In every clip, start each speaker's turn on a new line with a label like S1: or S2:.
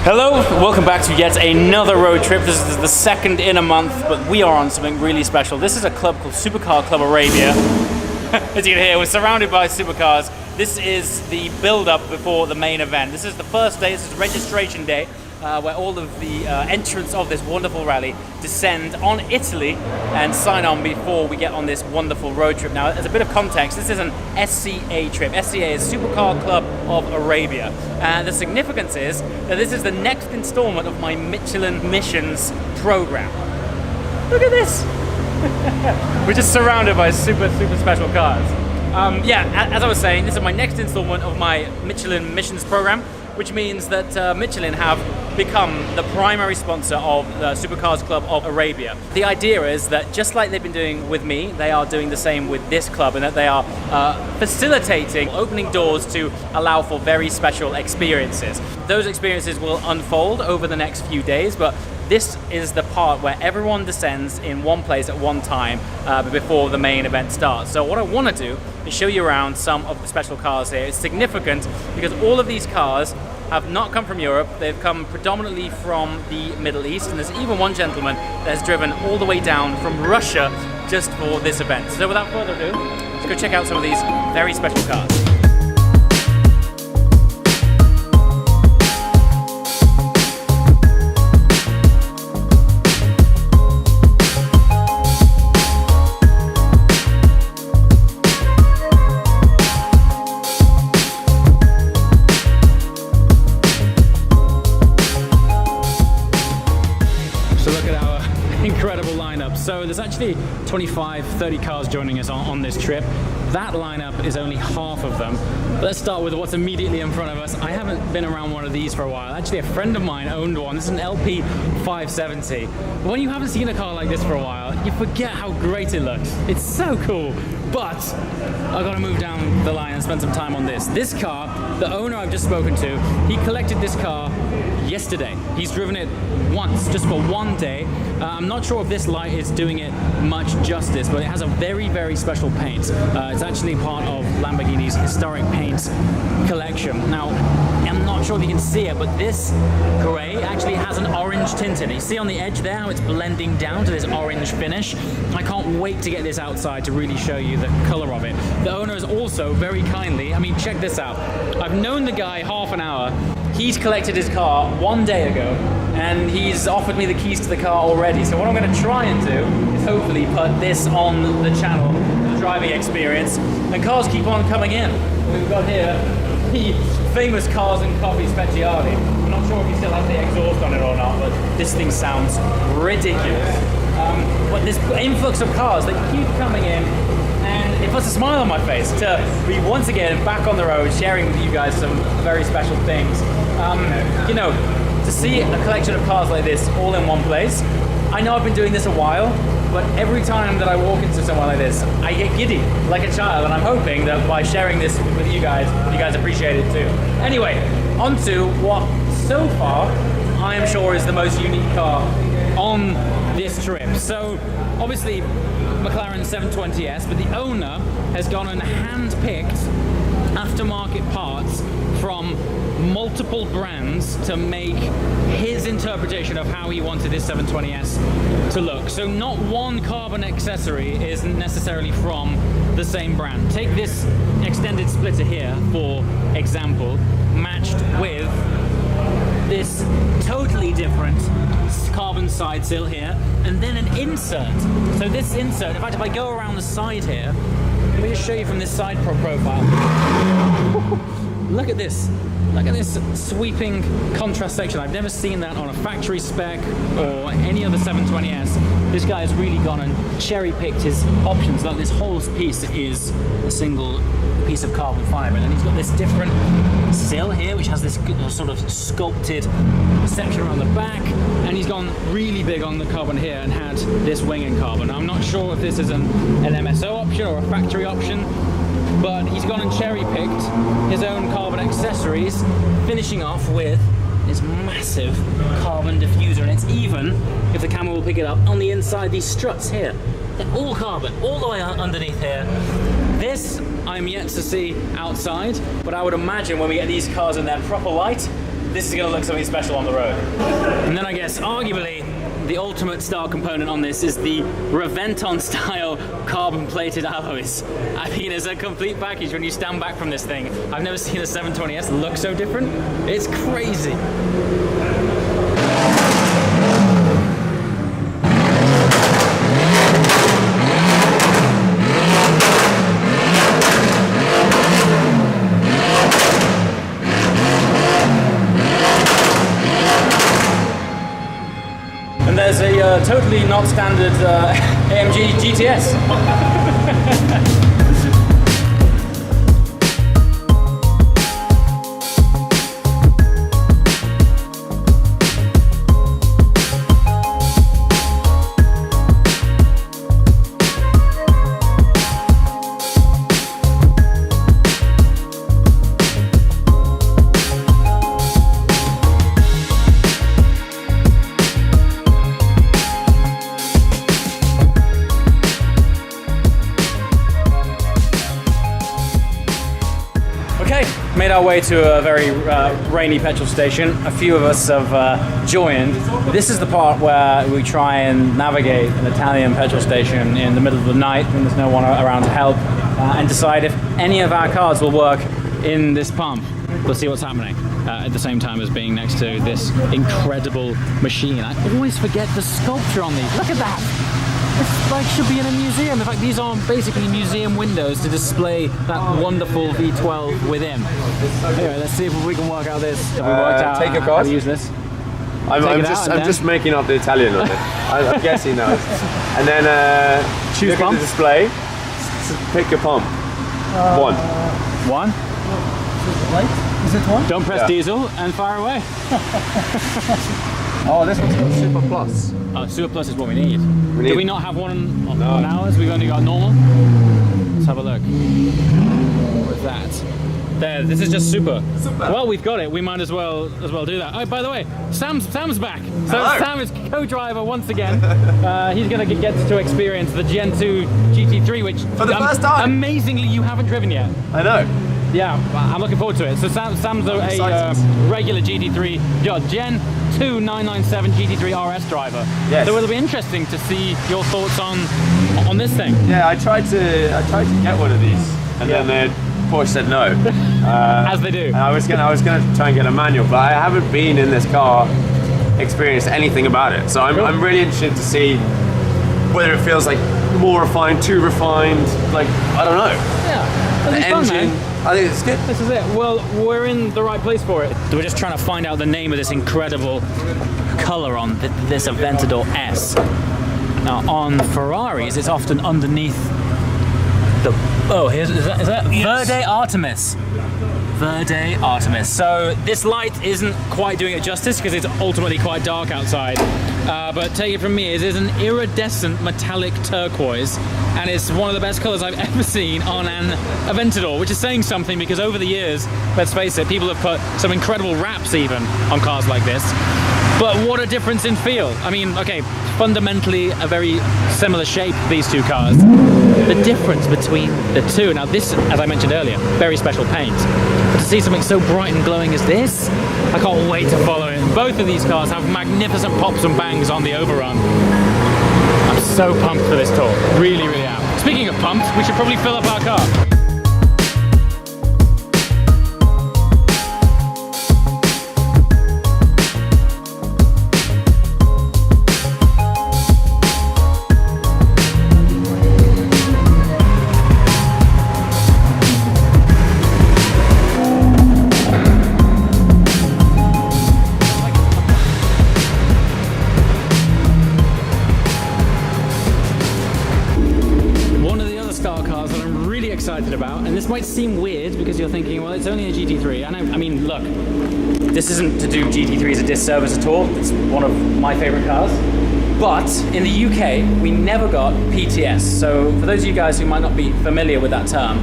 S1: Hello, welcome back to yet another road trip. This is the second in a month, but we are on something really special. This is a club called Supercar Club of Arabian. As you can hear, we're surrounded by supercars. This is the build-up before the main event. This is the first day, this is registration day, where all of the entrants of this wonderful rally descend on Italy and sign on before we get on this wonderful road trip. Now, as a bit of context, this is an SCA trip. SCA is Supercar Club of Arabia. And the significance is that this is the next installment of my Michelin missions program. Look at this! We're just surrounded by super special cars. As I was saying, this is my next installment of my Michelin missions program, which means that Michelin have become the primary sponsor of the Supercars Club of Arabia. The idea is that just like they've been doing with me, they are doing the same with this club, and that they are facilitating, opening doors to allow for very special experiences. Those experiences will unfold over the next few days, but this is the part where everyone descends in one place at one time before the main event starts. So what I want to do is show you around some of the special cars here. It's significant because all of these cars have not come from Europe. They've come predominantly from the Middle East, and there's even one gentleman that has driven all the way down from Russia just for this event. So without further ado, let's go check out some of these very special cars. Incredible lineup. So there's actually 25, 30 cars joining us on this trip. That lineup is only half of them. But let's start with what's immediately in front of us. I haven't been around one of these for a while. Actually, a friend of mine owned one. This is an LP 570. When you haven't seen a car like this for a while, you forget how great it looks. It's so cool. But I've got to move down the line and spend some time on this. This car, the owner I've just spoken to, he collected this car yesterday. He's driven it once, just for one day. I'm not sure if this light is doing it much justice, but it has a very special paint. It's actually part of Lamborghini's historic paints collection. Now, I'm not sure if you can see it, but this grey actually has an orange tint in it. You see on the edge there how it's blending down to this orange finish? I can't wait to get this outside to really show you the colour of it. The owner is also very kindly, check this out. I've known the guy half an hour. He's collected his car one day ago, and he's offered me the keys to the car already. So what I'm going to try and do is hopefully put this on the channel, the driving experience, and cars keep on coming in. We've got here the famous Cars and Coffee Speciale. I'm not sure if he still has the exhaust on it or not, but this thing sounds ridiculous. But this influx of cars, they keep coming in, and it puts a smile on my face to be once again back on the road, sharing with you guys some very special things. To see a collection of cars like this all in one place, I know I've been doing this a while, but every time that I walk into somewhere like this, I get giddy like a child, and I'm hoping that by sharing this with you guys appreciate it too. Anyway, on to what so far I am sure is the most unique car on this trip. So obviously McLaren 720S, but the owner has gone and hand-picked aftermarket parts from multiple brands to make his interpretation of how he wanted his 720S to look. So not one carbon accessory is necessarily from the same brand. Take this extended splitter here, for example, matched with this totally different carbon side sill here, and then an insert. So this insert, in fact, if I go around the side here, let me just show you from this side profile. Look at this. Look at this sweeping contrast section. I've never seen that on a factory spec or any other 720S. This guy has really gone and cherry-picked his options. Like, this whole piece is a single piece of carbon fiber, and then he's got this different sill here, which has this sort of sculpted section around the back, and he's gone really big on the carbon here and had this wing in carbon. I'm not sure if this is an MSO option or a factory option, but he's gone and cherry-picked his own carbon accessories, finishing off with this massive carbon diffuser. And it's even, if the camera will pick it up, on the inside, these struts here, they're all carbon, all the way underneath here. This I'm yet to see outside, but I would imagine when we get these cars in their proper light, this is going to look something special on the road. And then I guess, arguably, the ultimate style component on this is the Reventon style carbon plated alloys. I mean, it's a complete package when you stand back from this thing. I've never seen a 720S look so different. It's crazy. And there's a totally not standard AMG GTS. Made our way to a very rainy petrol station. A few of us have joined. This is the part where we try and navigate an Italian petrol station in the middle of the night when there's no one around to help and decide if any of our cars will work in this pump. We'll see what's happening at the same time as being next to this incredible machine. I always forget the sculpture on these. Look at that! This like should be in a museum. In fact, these are basically museum windows to display that wonderful V12 within. Anyway, let's see if we can work out this. Have we worked out
S2: take your
S1: how to use this?
S2: I'm just making up the Italian on it. I'm guessing now. And then
S1: choose
S2: look
S1: pump.
S2: at the display. Pick your pump. One.
S1: One.
S3: Is it one?
S1: Don't press diesel and fire away.
S2: Oh, this one's got Super Plus.
S1: Oh, Super Plus is what we need. Do we not have one on ours? We've only got normal. Let's have a look. Where's that? There. This is just super. Well, we've got it. We might as well do that. Oh, by the way, Sam's back. So
S2: Hello.
S1: Sam is co-driver once again. He's going to get to experience the Gen 2 GT3, which
S2: for the first time.
S1: Amazingly, you haven't driven yet.
S2: I know.
S1: Yeah, I'm looking forward to it. So Sam's a regular GT3, Gen 2 997 GT3 RS driver.
S2: Yes.
S1: So it'll be interesting to see your thoughts on this thing.
S2: Yeah, I tried to get one of these, and then Porsche said no.
S1: As they do.
S2: And I was gonna try and get a manual, but I haven't been in this car, experienced anything about it. So I'm really interested to see whether it feels like more refined, too refined. Like I don't know.
S1: Yeah.
S2: The engine. I think it's good.
S1: This is it. Well, we're in the right place for it. We're just trying to find out the name of this incredible color on this Aventador S. Now, on Ferraris, it's often underneath the... Oh, is that yes. Verde Artemis. Verde Artemis. So this light isn't quite doing it justice because it's ultimately quite dark outside. But take it from me, it is an iridescent metallic turquoise, and it's one of the best colors I've ever seen on an Aventador, which is saying something because over the years, let's face it, people have put some incredible wraps even on cars like this. But what a difference in feel. I mean, okay, fundamentally a very similar shape, these two cars. The difference between the two, now this, as I mentioned earlier, very special paint. But to see something so bright and glowing as this, I can't wait to follow it. Both of these cars have magnificent pops and bangs on the overrun. I'm so pumped for this tour, really, really am. Speaking of pumped, we should probably fill up our car. Excited about, and this might seem weird because you're thinking, well, it's only a GT3, and I mean, look, this isn't to do GT3s a disservice at all. It's one of my favorite cars, but in the UK we never got PTS. So for those of you guys who might not be familiar with that term,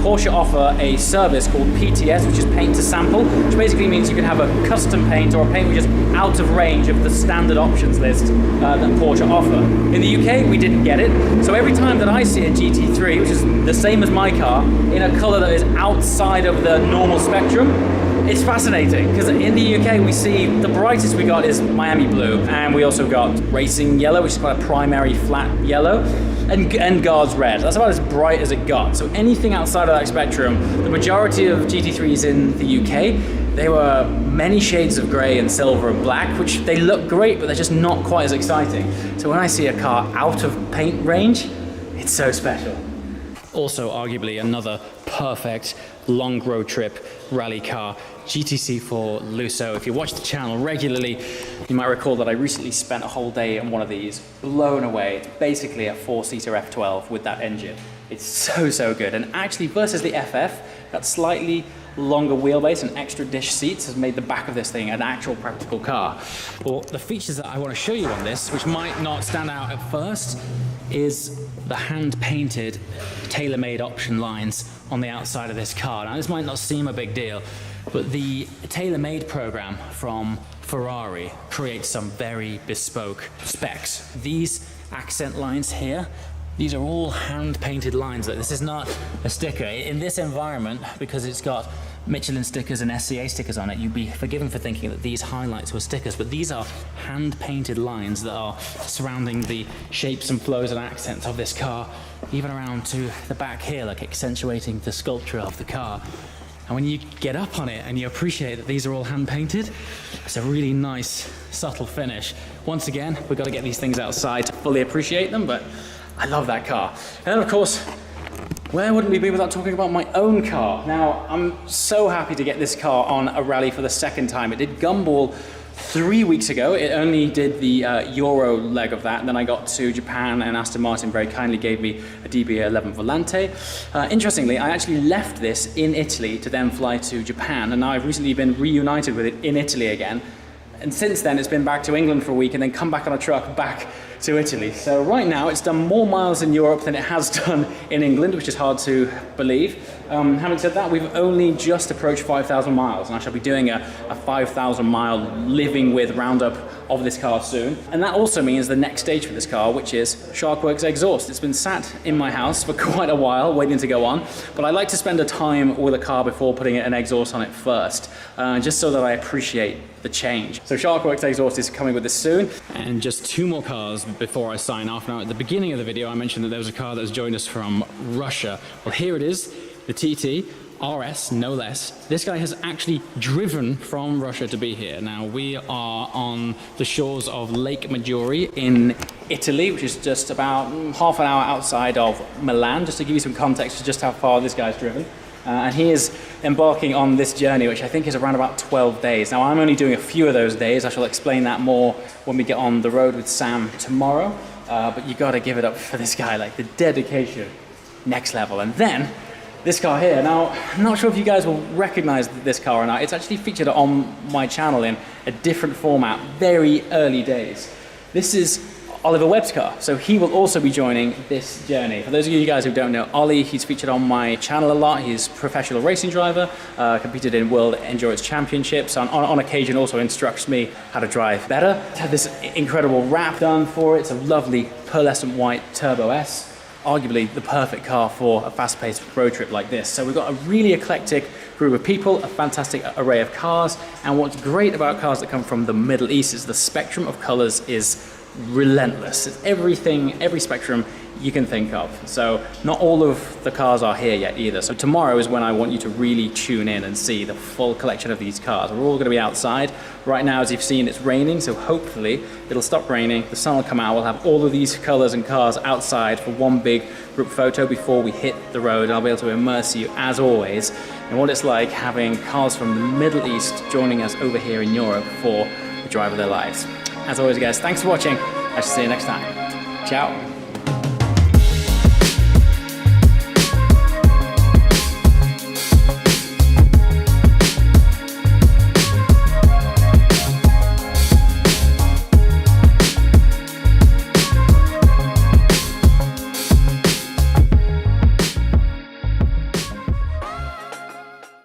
S1: Porsche offer a service called PTS, which is paint to sample, which basically means you can have a custom paint or a paint which is out of range of the standard options list that Porsche offer. In the UK, we didn't get it, so every time that I see a GT3, which is the same as my car, in a color that is outside of the normal spectrum, It's fascinating because in the UK we see the brightest we got is Miami blue, and we also got racing yellow, which is quite a primary flat yellow, and guards red. That's about as bright as it got. So anything outside of that spectrum, the majority of GT3s in the UK, they were many shades of grey and silver and black, which they look great, but they're just not quite as exciting. So when I see a car out of paint range, it's so special. Also, arguably, another perfect long road trip rally car, GT4 Lusso. If you watch the channel regularly, you might recall that I recently spent a whole day on one of these, blown away. It's basically a 4-seater F12 with that engine. It's so good. And actually, versus the FF, that slightly longer wheelbase and extra dish seats has made the back of this thing an actual practical car. Well, the features that I want to show you on this, which might not stand out at first, is the hand-painted, tailor-made option lines on the outside of this car. Now, this might not seem a big deal, but the tailor-made program from Ferrari creates some very bespoke specs. These accent lines here, these are all hand-painted lines. This is not a sticker. In this environment, because it's got Michelin stickers and SCA stickers on it, you'd be forgiven for thinking that these highlights were stickers, but these are hand-painted lines that are surrounding the shapes and flows and accents of this car, even around to the back here, like accentuating the sculpture of the car. And when you get up on it and you appreciate that these are all hand-painted, it's a really nice, subtle finish. Once again, we've got to get these things outside to fully appreciate them, but I love that car. And then, of course, where wouldn't we be without talking about my own car? Now, I'm so happy to get this car on a rally for the second time. It did Gumball 3 weeks ago. It only did the Euro leg of that, and then I got to Japan, and Aston Martin very kindly gave me a DB11 Volante. Interestingly, I actually left this in Italy to then fly to Japan, and now I've recently been reunited with it in Italy again. And since then, it's been back to England for a week and then come back on a truck back to Italy. So right now, it's done more miles in Europe than it has done in England, which is hard to believe. Having said that, we've only just approached 5,000 miles, and I shall be doing a 5,000 mile living with roundup of this car soon. And that also means the next stage for this car, which is Sharkworks exhaust. It's been sat in my house for quite a while, waiting to go on, but I like to spend a time with a car before putting an exhaust on it first, just so that I appreciate the change. So Sharkworks exhaust is coming with this soon. And just two more cars before I sign off. Now, at the beginning of the video, I mentioned that there was a car that has joined us from Russia. Well, here it is, the TT RS, no less. This guy has actually driven from Russia to be here. Now, we are on the shores of Lake Maggiore in Italy, which is just about half an hour outside of Milan, just to give you some context to just how far this guy's driven. And he is embarking on this journey, which I think is around about 12 days. Now, I'm only doing a few of those days. I shall explain that more when we get on the road with Sam tomorrow. But you gotta give it up for this guy, like the dedication, next level. And then this car here. Now, I'm not sure if you guys will recognize this car or not. It's actually featured on my channel in a different format, very early days. This is Oliver Webb's car, so he will also be joining this journey. For those of you guys who don't know Ollie, he's featured on my channel a lot. He's a professional racing driver, competed in World Endurance Championships, and on occasion also instructs me how to drive better. Had this incredible wrap done for it. It's a lovely pearlescent white Turbo S, arguably the perfect car for a fast-paced road trip like this. So we've got a really eclectic group of people, a fantastic array of cars, and what's great about cars that come from the Middle East is the spectrum of colors is relentless. It's everything, every spectrum you can think of. So not all of the cars are here yet either. So tomorrow is when I want you to really tune in and see the full collection of these cars. We're all going to be outside. Right now, as you've seen, it's raining, so hopefully it'll stop raining, the sun will come out, we'll have all of these colors and cars outside for one big group photo before we hit the road. I'll be able to immerse you, as always, in what it's like having cars from the Middle East joining us over here in Europe for the drive of their lives. As always, guys, thanks for watching. I shall see you next time. Ciao.